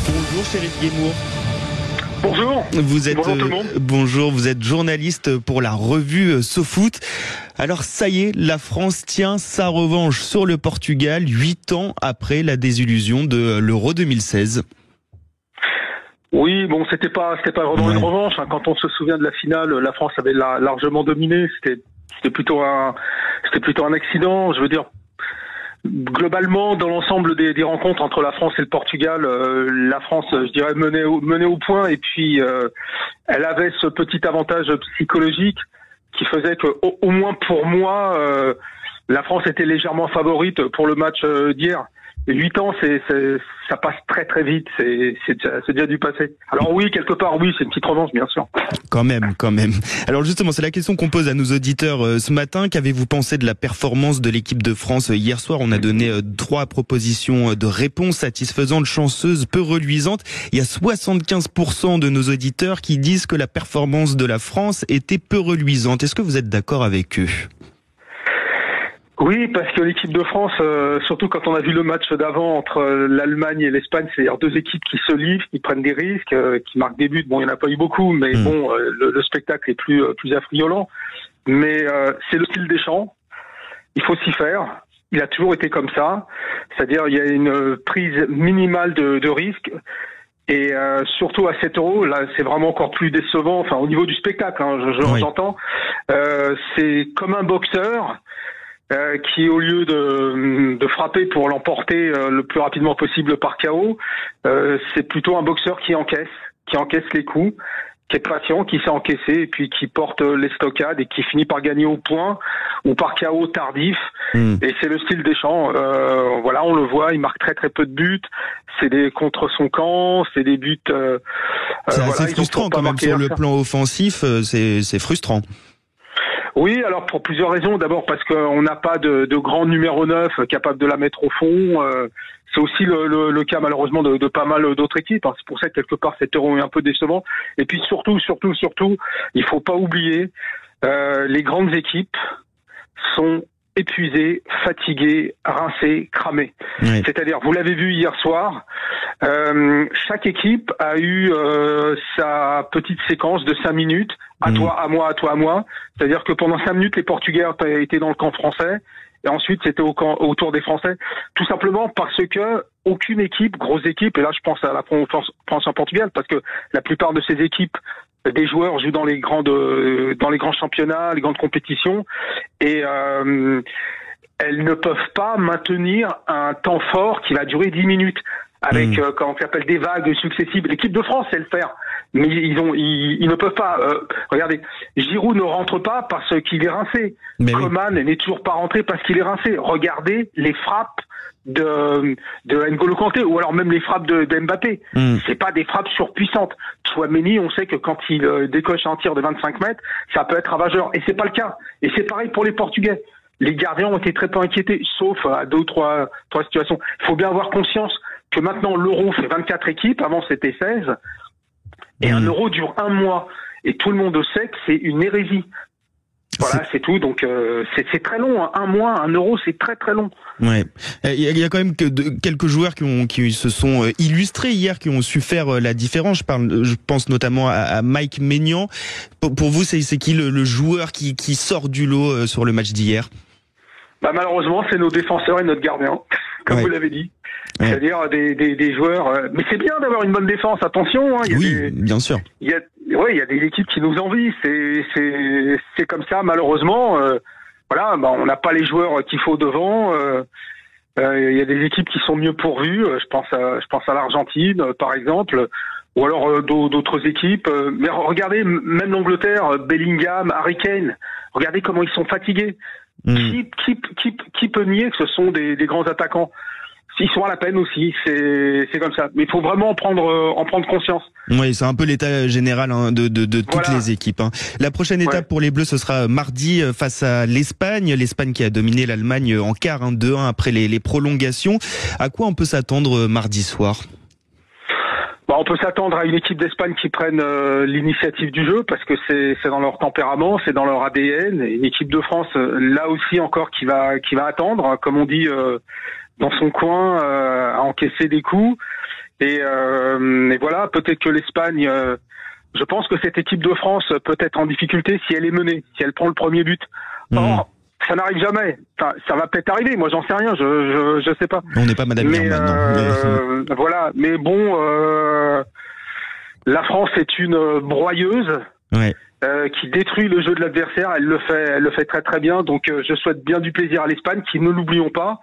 Bonjour Chérif Guémour. Bonjour. Bonjour tout le monde. Bonjour, vous êtes journaliste pour la revue SoFoot. Alors ça y est, la France tient sa revanche sur le Portugal 8 ans après la désillusion de l'Euro 2016. Oui, bon, c'était pas vraiment une revanche. Quand on se souvient de la finale, la France avait largement dominé. C'était plutôt un accident. Je veux dire, globalement, dans l'ensemble des rencontres entre la France et le Portugal, la France, je dirais, menait au point. Et puis, elle avait ce petit avantage psychologique qui faisait que, au moins pour moi, la France était légèrement favorite pour le match d'hier. Et 8 ans, ça passe très très vite, c'est déjà du passé. Alors oui, quelque part, oui, c'est une petite revanche, bien sûr. Quand même. Alors justement, c'est la question qu'on pose à nos auditeurs ce matin. Qu'avez-vous pensé de la performance de l'équipe de France hier soir? On a donné 3 propositions de réponses satisfaisantes, chanceuses, peu reluisantes. Il y a 75% de nos auditeurs qui disent que la performance de la France était peu reluisante. Est-ce que vous êtes d'accord avec eux? Oui, parce que l'équipe de France, surtout quand on a vu le match d'avant entre l'Allemagne et l'Espagne, c'est-à-dire 2 équipes qui se livrent, qui prennent des risques, qui marquent des buts. Bon, il n'y en a pas eu beaucoup, mais bon, le spectacle est plus affriolant. Mais c'est le style Deschamps. Il faut s'y faire. Il a toujours été comme ça. C'est-à-dire, il y a une prise minimale de risque. Et surtout à 7 euros, là, c'est vraiment encore plus décevant. Enfin, au niveau du spectacle, j'entends. C'est comme un boxeur. Qui, au lieu de frapper pour l'emporter le plus rapidement possible par KO, c'est plutôt un boxeur qui encaisse les coups, qui est patient, qui sait encaisser et puis qui porte les stockades et qui finit par gagner au point ou par KO tardif. Et c'est le style Deschamps. Voilà, on le voit, il marque très très peu de buts. C'est des contre son camp, c'est des buts. C'est assez frustrant quand même sur le plan offensif. C'est frustrant. Oui, alors pour plusieurs raisons. D'abord parce qu'on n'a pas de grand numéro 9 capable de la mettre au fond. C'est aussi le cas malheureusement de pas mal d'autres équipes. C'est pour ça que quelque part cet euro est un peu décevant. Et puis surtout, il faut pas oublier, les grandes équipes sont épuisées, fatiguées, rincées, cramées. Oui. C'est-à-dire, vous l'avez vu hier soir, chaque équipe a eu sa petite séquence de 5 minutes, à toi, à moi, à toi, à moi. C'est-à-dire que pendant 5 minutes, les Portugais étaient dans le camp français, et ensuite c'était autour des Français. Tout simplement parce que aucune équipe, grosse équipe, et là je pense à la France en Portugal, parce que la plupart de ces équipes, des joueurs jouent dans les grands championnats, les grandes compétitions, et elles ne peuvent pas maintenir un temps fort qui va durer 10 minutes. Avec, comment on appelle, des vagues successives. L'équipe de France sait le faire. Mais ils ne peuvent pas. Regardez, Giroud ne rentre pas parce qu'il est rincé. Coman n'est toujours pas rentré parce qu'il est rincé. Regardez les frappes de N'Golo Kanté, ou alors même les frappes de Mbappé. C'est pas des frappes surpuissantes. Chouameni, on sait que quand il décoche un tir de 25 mètres, ça peut être ravageur. Et c'est pas le cas. Et c'est pareil pour les Portugais. Les gardiens ont été très peu inquiétés, sauf à 2 ou 3 situations. Il faut bien avoir conscience que maintenant l'euro fait 24 équipes, avant c'était 16, et un euro dure 1 mois. Et tout le monde sait que c'est une hérésie. Voilà, c'est tout. Donc c'est très long. 1 mois, 1 euro, c'est très très long. Ouais. Il y a quand même quelques joueurs qui se sont illustrés hier, qui ont su faire la différence. Je pense notamment à Mike Maignan. Pour vous, c'est qui le joueur qui sort du lot sur le match d'hier? Malheureusement, c'est nos défenseurs et notre gardien, comme vous l'avez dit. Ouais. C'est-à-dire des joueurs. Mais c'est bien d'avoir une bonne défense. Attention. Bien sûr. Il y a des équipes qui nous envient. C'est comme ça. Malheureusement, on n'a pas les joueurs qu'il faut devant. Il y a des équipes qui sont mieux pourvues. Je pense à l'Argentine, par exemple, ou alors d'autres équipes. Mais regardez, même l'Angleterre, Bellingham, Harry Kane. Regardez comment ils sont fatigués. Qui peut nier que ce sont des grands attaquants? Ils sont à la peine aussi, c'est comme ça. Mais il faut vraiment en prendre conscience. Oui, c'est un peu l'état général de toutes les équipes. La prochaine étape pour les Bleus, ce sera mardi face à l'Espagne. L'Espagne qui a dominé l'Allemagne en quart, 2-1 après les prolongations. À quoi on peut s'attendre mardi soir? On peut s'attendre à une équipe d'Espagne qui prenne l'initiative du jeu, parce que c'est dans leur tempérament, c'est dans leur ADN. Et une équipe de France, là aussi encore, qui va attendre, comme on dit, dans son coin, à encaisser des coups. Et voilà, peut-être que l'Espagne, je pense que cette équipe de France peut être en difficulté si elle est menée, si elle prend le premier but. Or, ça n'arrive jamais. Enfin, ça va peut-être arriver. Moi, j'en sais rien. Je sais pas. On n'est pas Madame Irma, non. Voilà. Mais bon, la France est une broyeuse. Ouais. Qui détruit le jeu de l'adversaire. Elle le fait très très bien. Donc je souhaite bien du plaisir à l'Espagne, qui, ne l'oublions pas,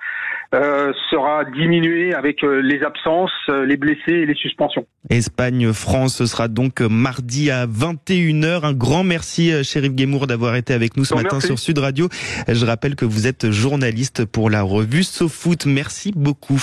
sera diminuée avec les absences, les blessés et les suspensions. Espagne-France, ce sera donc mardi à 21h. Un grand merci, Chérif Guémour, d'avoir été avec nous ce matin sur Sud Radio. Je rappelle que vous êtes journaliste pour la revue SoFoot. Merci beaucoup.